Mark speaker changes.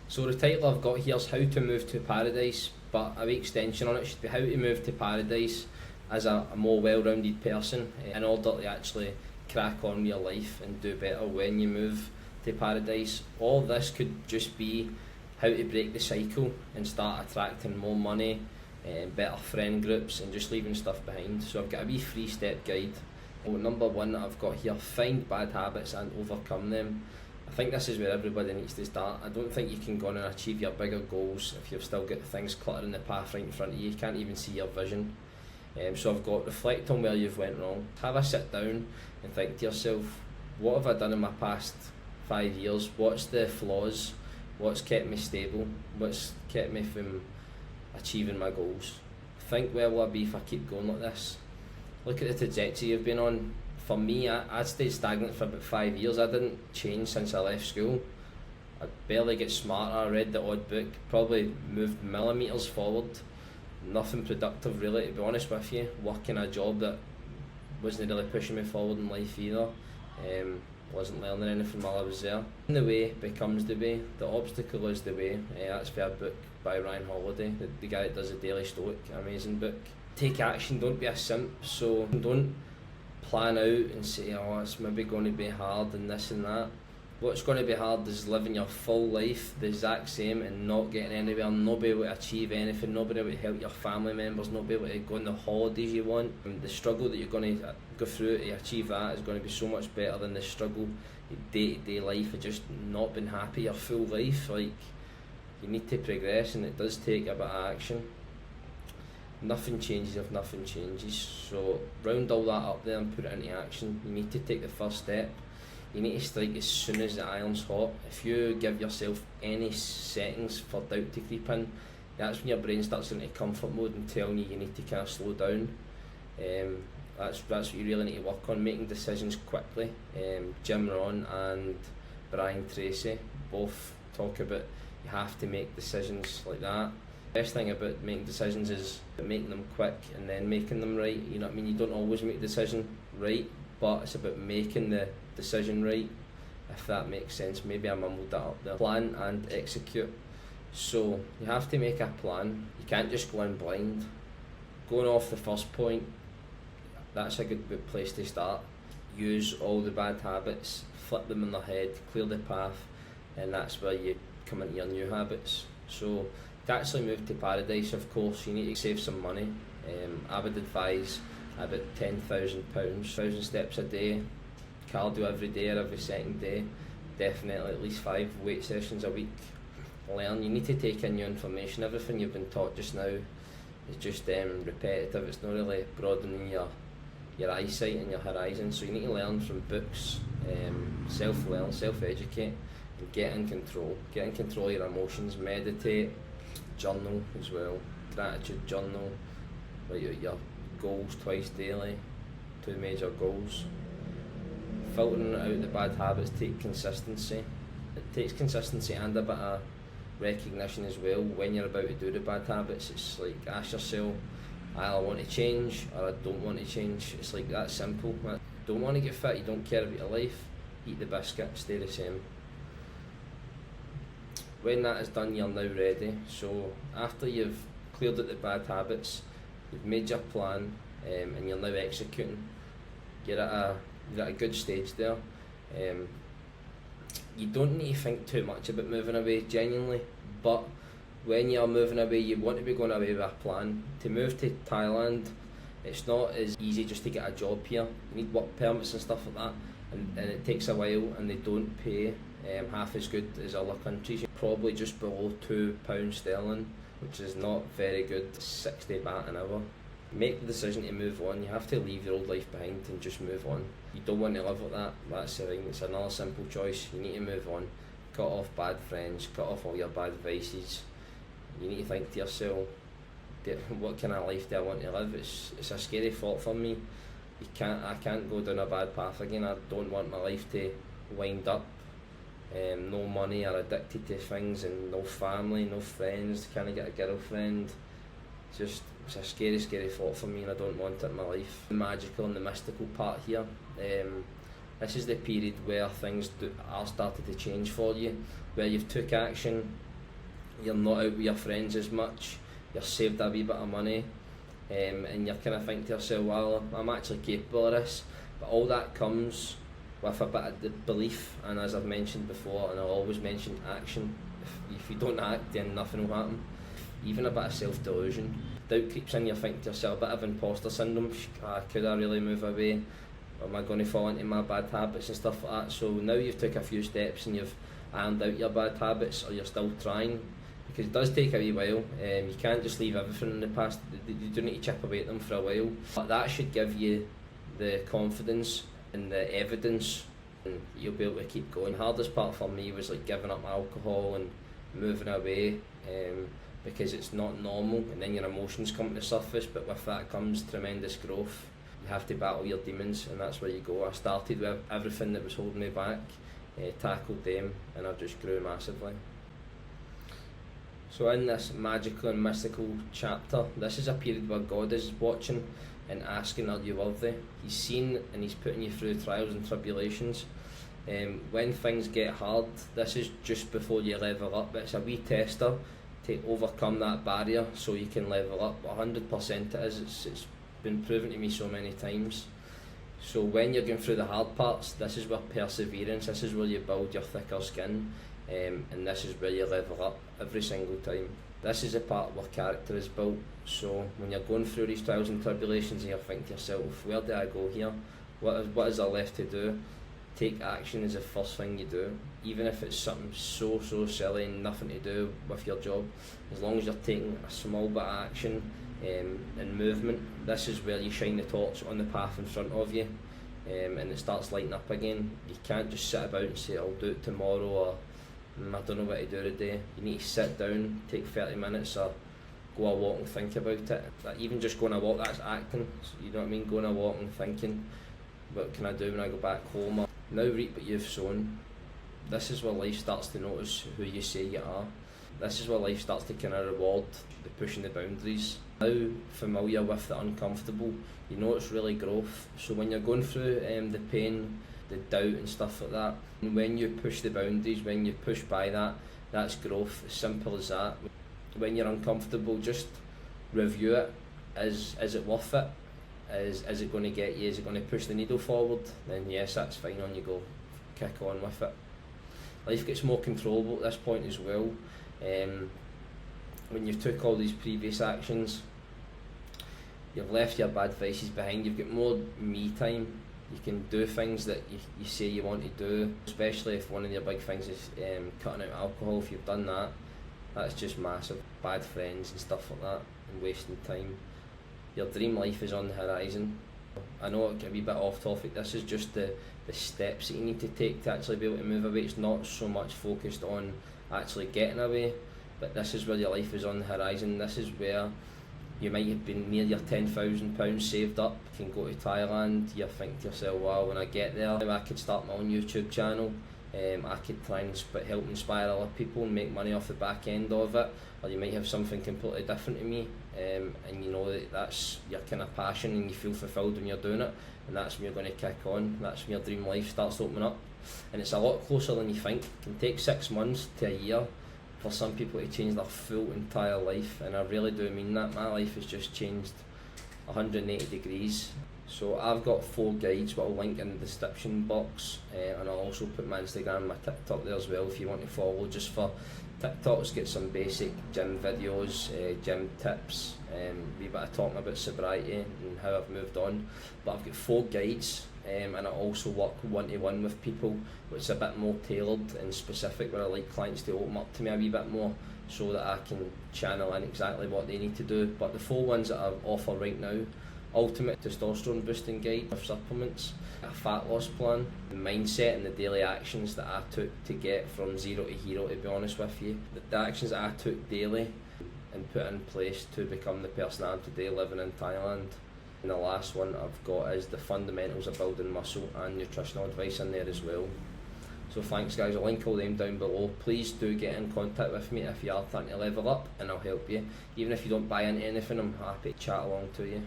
Speaker 1: So the title I've got here is How to Move to Paradise, but a wee extension on it should be How to Move to Paradise as a more well-rounded person in order to actually crack on with your life and do better when you move to Paradise. All this could just be how to break the cycle and start attracting more money, better friend groups, and just leaving stuff behind. So I've got a wee 3-step guide. Number one that I've got here, find bad habits and overcome them. I think this is where everybody needs to start. I don't think you can go on and achieve your bigger goals if you've still got things cluttering the path right in front of you. You can't even see your vision. So I've got reflect on where you've went wrong. Have a sit down and think to yourself, what have I done in my past 5 years? What's the flaws? What's kept me stable? What's kept me from achieving my goals? Think, where will I be if I keep going like this? Look at the trajectory you've been on. For me, I stayed stagnant for about 5 years. I didn't change since I left school. I barely get smarter. I read the odd book, probably moved millimetres forward. Nothing productive really, to be honest with you. Working a job that wasn't really pushing me forward in life either. Wasn't learning anything while I was there. The way becomes the way. The obstacle is the way. That's for a book by Ryan Holiday, the guy that does the Daily Stoic. Amazing book. Take action, don't be a simp. So don't plan out and say, oh, it's maybe going to be hard and this and that. What's going to be hard is living your full life the exact same and not getting anywhere, not be able to achieve anything, not being able to help your family members, not be able to go on the holidays you want. And the struggle that you're going to go through to achieve that is going to be so much better than the struggle in day-to-day life of just not being happy your full life. Like, you need to progress, and it does take a bit of action. Nothing changes if nothing changes, so round all that up there and put it into action. You need to take the first step. You need to strike as soon as the iron's hot. If you give yourself any settings for doubt to creep in, that's when your brain starts into comfort mode and telling you need to kind of slow down. That's what you really need to work on, making decisions quickly. Jim Rohn and Brian Tracy both talk about you have to make decisions like that. The best thing about making decisions is making them quick and then making them right. You know what I mean? You don't always make the decision right, but it's about making the decision right, if that makes sense. Maybe I mumbled that up there. Plan and execute. So you have to make a plan. You can't just go in blind. Going off the first point, that's a good place to start. Use all the bad habits, flip them in their head, clear the path, and that's where you come into your new habits. So to actually move to Paradise, of course, you need to save some money. I would advise about £10,000, 1,000 steps a day, cardio every day or every second day, definitely at least 5 weight sessions a week. Learn, you need to take in new information. Everything you've been taught just now is just repetitive. It's not really broadening your eyesight and your horizon, so you need to learn from books, self-learn, self-educate, and get in control of your emotions. Meditate, journal as well, gratitude journal, write out your goals twice daily, 2 major goals. Filtering out the bad habits take consistency. It takes consistency and a bit of recognition as well. When you're about to do the bad habits, it's like, ask yourself, I want to change or I don't want to change. It's like that simple. Don't want to get fit, you don't care about your life, eat the biscuit, stay the same. When that is done, you're now ready. So after you've cleared out the bad habits, you've made your plan, and you're now executing, you're at a good stage there. You don't need to think too much about moving away, genuinely, but when you're moving away, you want to be going away with a plan. To move to Thailand, it's not as easy just to get a job here. You need work permits and stuff like that, and it takes a while, and they don't pay half as good as other countries. You're probably just below £2 sterling, which is not very good, 60 baht an hour. Make the decision to move on. You have to leave your old life behind and just move on. You don't want to live like that, that's the thing. It's another simple choice. You need to move on. Cut off bad friends, cut off all your bad vices. You need to think to yourself, what kind of life do I want to live? It's a scary thought for me. I can't go down a bad path again. I don't want my life to wind up no money or addicted to things, and no family, no friends, can't get a girlfriend. It's a scary thought for me, and I don't want it in my life. The magical and the mystical part here, this is the period where things are starting to change for you, where you've took action, you're not out with your friends as much, you're saved a wee bit of money, and you're kind of thinking to yourself, well, I'm actually capable of this. But all that comes with a bit of the belief, and as I've mentioned before, and I'll always mention action. If you don't act, then nothing will happen. Even a bit of self-delusion. Doubt creeps in, you're thinking to yourself, a bit of imposter syndrome, could I really move away? Or am I going to fall into my bad habits and stuff like that? So now you've took a few steps and you've ironed out your bad habits, or you're still trying, because it does take a wee while. You can't just leave everything in the past. You do need to chip away at them for a while. But that should give you the confidence and the evidence, and you'll be able to keep going. The hardest part for me was like giving up alcohol and moving away, because it's not normal, and then your emotions come to the surface, but with that comes tremendous growth. You have to battle your demons, and that's where you go. I started with everything that was holding me back, tackled them, and I just grew massively. So in this magical and mystical chapter, this is a period where God is watching and asking, are you worthy? He's seen and he's putting you through trials and tribulations. When things get hard, this is just before you level up. It's a wee tester to overcome that barrier so you can level up. 100% it is. It's been proven to me so many times. So when you're going through the hard parts, this is where perseverance, this is where you build your thicker skin, and this is where you level up every single time. This is a part where character is built. So when you're going through these trials and tribulations and you think to yourself, where do I go here? What is there left to do? Take action is the first thing you do, even if it's something so silly and nothing to do with your job. As long as you're taking a small bit of action and movement, this is where you shine the torch on the path in front of you, and it starts lighting up again. You can't just sit about and say, I'll do it tomorrow, or I don't know what to do today. You need to sit down, take 30 minutes, or go a walk and think about it. Like, even just going a walk, that's acting. So, you know what I mean? Going a walk and thinking, what can I do when I go back home? Or, now reap what you've sown. This is where life starts to notice who you say you are. This is where life starts to kind of reward the pushing the boundaries. Now familiar with the uncomfortable, you know it's really growth. So when you're going through the pain, the doubt and stuff like that, and when you push the boundaries, when you push by that, that's growth. As simple as that. When you're uncomfortable, just review it. Is it worth it? Is it going to get you? Is it going to push the needle forward? Then yes, that's fine, on you go. Kick on with it. Life gets more controllable at this point as well. When you've took all these previous actions, you've left your bad vices behind, you've got more me time. You can do things that you say you want to do, especially if one of your big things is cutting out alcohol. If you've done that, that's just massive. Bad friends and stuff like that, and wasting time. Your dream life is on the horizon. I know it can be a bit off topic. This is just the steps that you need to take to actually be able to move away. It's not so much focused on actually getting away, but this is where your life is on the horizon. This is where you might have been near your £10,000 saved up. You can go to Thailand. You think to yourself, wow, when I get there, I could start my own YouTube channel. I could try and help inspire other people and make money off the back end of it. Or you might have something completely different to me, and you know that's your kind of passion, and you feel fulfilled when you're doing it, and that's when you're going to kick on. That's when your dream life starts opening up, and it's a lot closer than you think. It can take 6 months to a year for some people to change their full entire life, and I really do mean that. My life has just changed 180 degrees. So I've got 4 guides, what I'll link in the description box, and I'll also put my Instagram and my TikTok there as well if you want to follow. Just for TikToks, get some basic gym videos, gym tips, wee bit of talking about sobriety and how I've moved on. But I've got 4 guides, and I also work one-to-one with people, which is a bit more tailored and specific, where I like clients to open up to me a wee bit more so that I can channel in exactly what they need to do. But the 4 ones that I offer right now: ultimate testosterone boosting guide with supplements, a fat loss plan, the mindset and the daily actions that I took to get from zero to hero, to be honest with you. The actions that I took daily and put in place to become the person I am today living in Thailand. And the last one I've got is the fundamentals of building muscle and nutritional advice in there as well. So thanks guys, I'll link all them down below. Please do get in contact with me if you are trying to level up, and I'll help you. Even if you don't buy into anything, I'm happy to chat along to you.